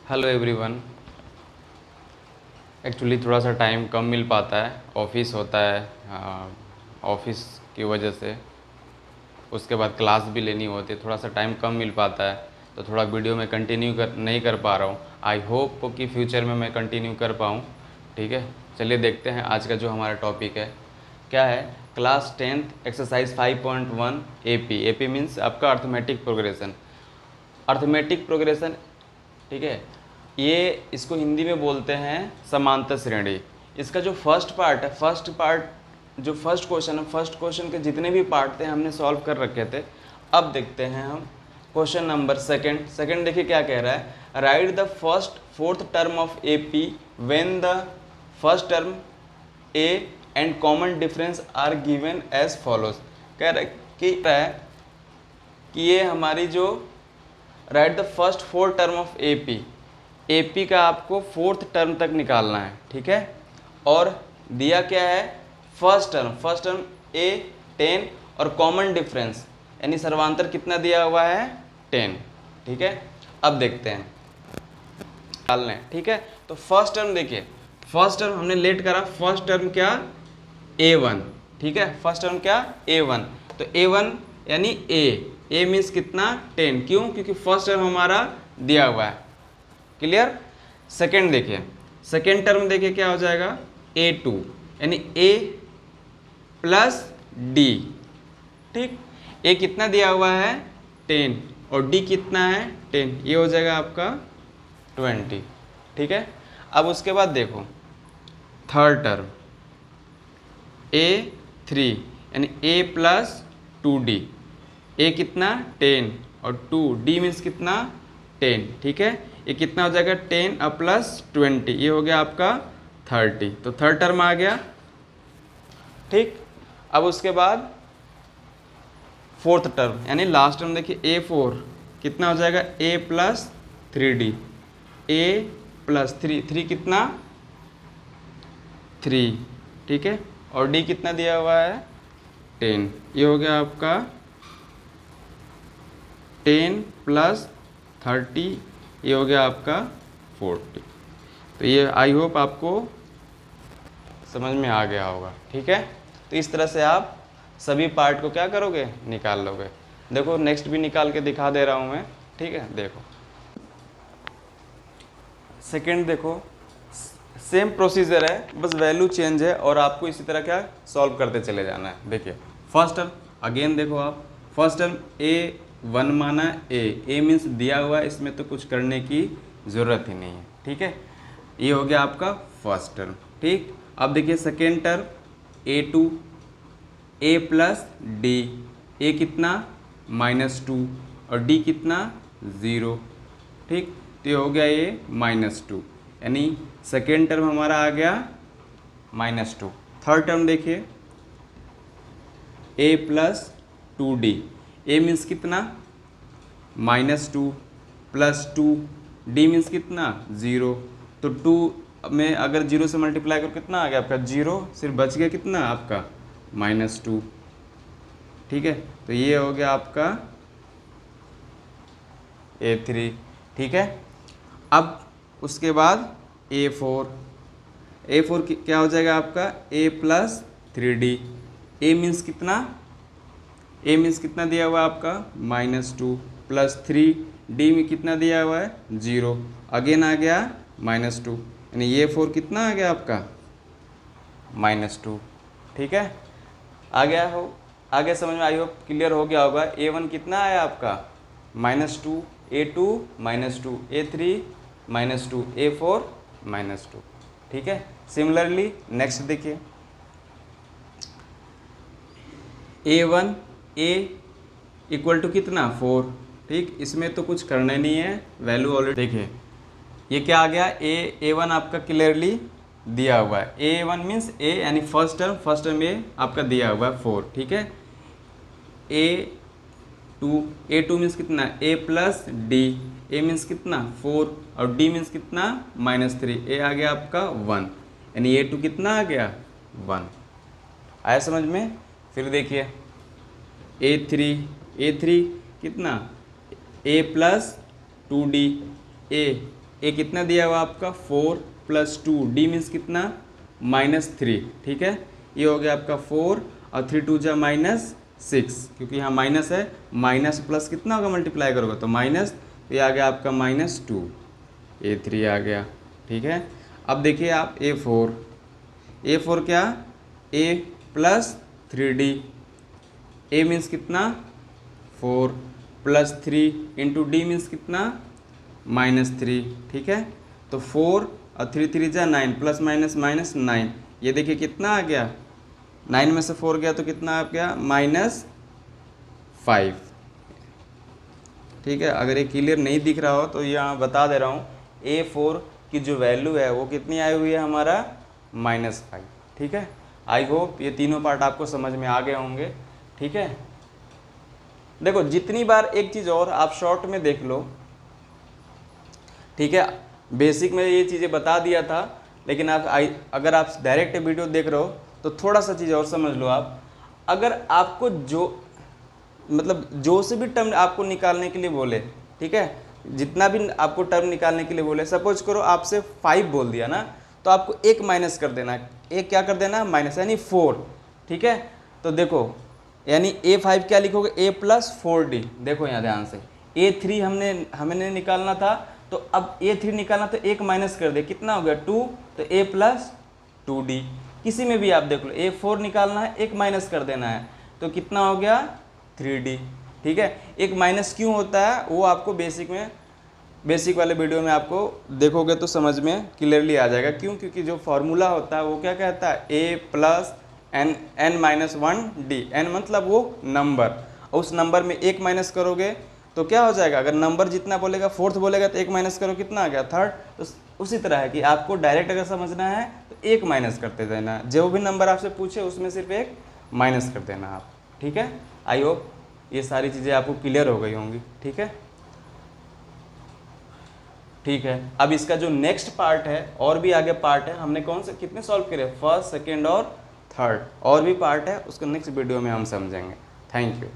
Hello everyone. Actually थोड़ा सा time कम मिल पाता है, ऑफिस होता है, ऑफिस की वजह से उसके बाद क्लास भी लेनी होती है, थोड़ा सा टाइम कम मिल पाता है, तो थोड़ा वीडियो में कंटिन्यू नहीं कर पा रहा हूँ। आई होप कि फ्यूचर में मैं कंटिन्यू कर पाऊँ। ठीक है, चलिए देखते हैं आज का जो हमारा टॉपिक है क्या है। Class 10th exercise 5.1 AP. AP means आपका अर्थमेटिक प्रोग्रेशन। अर्थमेटिक प्रोग्रेशन, ठीक है, ये इसको हिंदी में बोलते हैं समांतर श्रेणी। इसका जो फर्स्ट पार्ट है, जो फर्स्ट क्वेश्चन है, फर्स्ट क्वेश्चन के जितने भी पार्ट थे हमने सॉल्व कर रखे थे। अब देखते हैं हम क्वेश्चन नंबर सेकंड देखिए क्या कह रहा है। Write the first fourth term of A P when the first term A and common difference are given as follows. कह रहा है कि ये हमारी जो write the first four term of AP, AP का आपको फोर्थ टर्म तक निकालना है। ठीक है, और दिया क्या है, फर्स्ट टर्म ए 10 और कॉमन डिफरेंस यानी सर्वांतर कितना दिया हुआ है, 10। ठीक है, अब देखते हैं निकालना है। ठीक है, तो फर्स्ट टर्म देखिए, फर्स्ट टर्म हमने लेट करा, फर्स्ट टर्म क्या, a1। ठीक है, फर्स्ट टर्म क्या, a1। तो a1 यानी ए मीन्स कितना, 10। क्यों, क्योंकि फर्स्ट टर्म हमारा दिया हुआ है। क्लियर। सेकेंड देखिए, सेकेंड टर्म देखिए क्या हो जाएगा, a2 यानी a प्लस डी। ठीक, a कितना दिया हुआ है, 10 और d कितना है, 10, ये हो जाएगा आपका 20। ठीक है, अब उसके बाद देखो थर्ड टर्म a3 यानी a प्लस 2d। a कितना, 10 और 2d मीन्स कितना, 10। ठीक है, ये कितना हो जाएगा, 10 और प्लस 20, ये हो गया आपका 30। तो थर्ड टर्म आ गया। ठीक, अब उसके बाद फोर्थ टर्म यानी लास्ट टर्म देखिए a4 कितना हो जाएगा, a plus 3d, a plus 3 कितना, 3। ठीक है, और d कितना दिया हुआ है, 10, ये हो गया आपका 10 प्लस 30, ये हो गया आपका 40। तो ये आई होप आपको समझ में आ गया होगा। ठीक है, तो इस तरह से आप सभी पार्ट को क्या करोगे, निकाल लोगे। देखो नेक्स्ट भी निकाल के दिखा दे रहा हूँ मैं। ठीक है, देखो सेकंड, देखो सेम प्रोसीजर है, बस वैल्यू चेंज है और आपको इसी तरह क्या सॉल्व करते चले जाना है। देखिए फर्स्ट टर्म अगेन देखो आप, फर्स्ट टर्म a1 माना, ए मीन्स दिया हुआ है, इसमें तो कुछ करने की ज़रूरत ही नहीं है। ठीक है, ये हो गया आपका फर्स्ट टर्म। ठीक, अब देखिए second term a2, a plus D, A कितना, -2 और d कितना, 0। ठीक, तो ये हो गया ये -2 यानी सेकेंड टर्म हमारा आ गया -2। थर्ड टर्म देखिए a plus 2d, a means कितना, -2 प्लस 2, d मीन्स कितना, 0। तो 2 में अगर 0 से मल्टीप्लाई करो कितना आ गया आपका, 0, सिर्फ बच गया कितना आपका, -2। ठीक है, तो ये हो गया आपका a3। ठीक है, अब उसके बाद a4 क्या हो जाएगा आपका, a plus 3d, a means कितना, a मीन्स कितना दिया हुआ है आपका, -2 प्लस 3d में कितना दिया हुआ है, 0, अगेन आ गया -2 यानी ये 4 कितना आ गया आपका, -2। ठीक है, आ गया हो, आगे समझ में आई होप क्लियर हो गया होगा। a1 कितना आया आपका, -2, a2 -2, a3 -2, a4 -2। ठीक है, सिमिलरली नेक्स्ट देखिए a1 a इक्वल टू कितना, 4। ठीक, इसमें तो कुछ करना नहीं है, वैल्यू ऑलरेडी देखिए ये क्या आ गया, a1 आपका क्लियरली दिया हुआ है। a1 मीन्स a यानी फर्स्ट टर्म a आपका दिया हुआ है 4। ठीक है, a2 मीन्स कितना, a plus D, a means कितना, 4 और d मीन्स कितना, -3, a आ गया आपका 1 यानी a2 कितना आ गया, 1। आया समझ में। फिर देखिए a3 कितना, a प्लस 2d, a ए कितना दिया हुआ आपका 4 + 2, डी मीन्स कितना -3, ठीक है। ये हो गया आपका 4 और 3 2 जा -6, क्योंकि यहाँ माइनस है, माइनस प्लस कितना होगा मल्टीप्लाई करोगे तो माइनस, तो ये आ गया आपका -2, A3 आ गया, ठीक है। अब देखिए आप A4 क्या, A + 3D, A मीन्स कितना 4 + 3 इंटू डी मीन्स कितना -3, ठीक है। तो 4 और 3 3 जा 9, प्लस माइनस माइनस 9, ये देखिए कितना आ गया, 9 में से 4 गया तो कितना आ गया -5, ठीक है। अगर ये क्लियर नहीं दिख रहा हो तो यहाँ बता दे रहा हूँ, A4 की जो वैल्यू है वो कितनी आई हुई है हमारा -5, ठीक है। आई होप ये तीनों पार्ट आपको समझ में आ गए होंगे, ठीक है। देखो जितनी बार एक चीज़ और आप शॉर्ट में देख लो, ठीक है। बेसिक में ये चीज़ें बता दिया था, लेकिन अगर आप डायरेक्ट वीडियो देख रहे हो तो थोड़ा सा चीज़ और समझ लो आप। अगर आपको जो से भी टर्म आपको निकालने के लिए बोले, ठीक है, जितना भी आपको टर्म निकालने के लिए बोले, सपोज करो आपसे 5 बोल दिया ना, तो आपको एक माइनस कर देना, एक क्या कर देना माइनस, यानी 4, ठीक है। तो देखो यानी A5 क्या लिखोगे, A + 4D, देखो यहाँ ध्यान से, A3 हमें निकालना था, तो अब A3 निकालना तो एक माइनस कर दे, कितना हो गया 2, तो A + 2D। किसी में भी आप देख लो, A4 निकालना है, एक माइनस कर देना है, तो कितना हो गया 3D, ठीक है। एक माइनस क्यों होता है वो आपको बेसिक वाले वीडियो में आपको देखोगे तो समझ में क्लियरली आ जाएगा। क्यों, क्योंकि जो फॉर्मूला होता है वो क्या कहता है, A + n-1D, n मतलब वो नंबर, और उस नंबर में एक माइनस करोगे तो क्या हो जाएगा, अगर नंबर जितना बोलेगा 4th बोलेगा तो एक माइनस करो, कितना आ गया 3rd। तो उसी तरह है कि आपको डायरेक्ट अगर समझना है तो एक माइनस करते देना, जो भी नंबर आपसे पूछे उसमें सिर्फ एक माइनस कर देना आप, ठीक है। आई होप ये सारी चीज़ें आपको क्लियर हो गई होंगी, ठीक है। ठीक है, अब इसका जो नेक्स्ट पार्ट है, और भी आगे पार्ट है, हमने कौन से कितने सॉल्व करे, 1st, 2nd और 3rd, और भी पार्ट है, उसको नेक्स्ट वीडियो में हम समझेंगे। Thank you.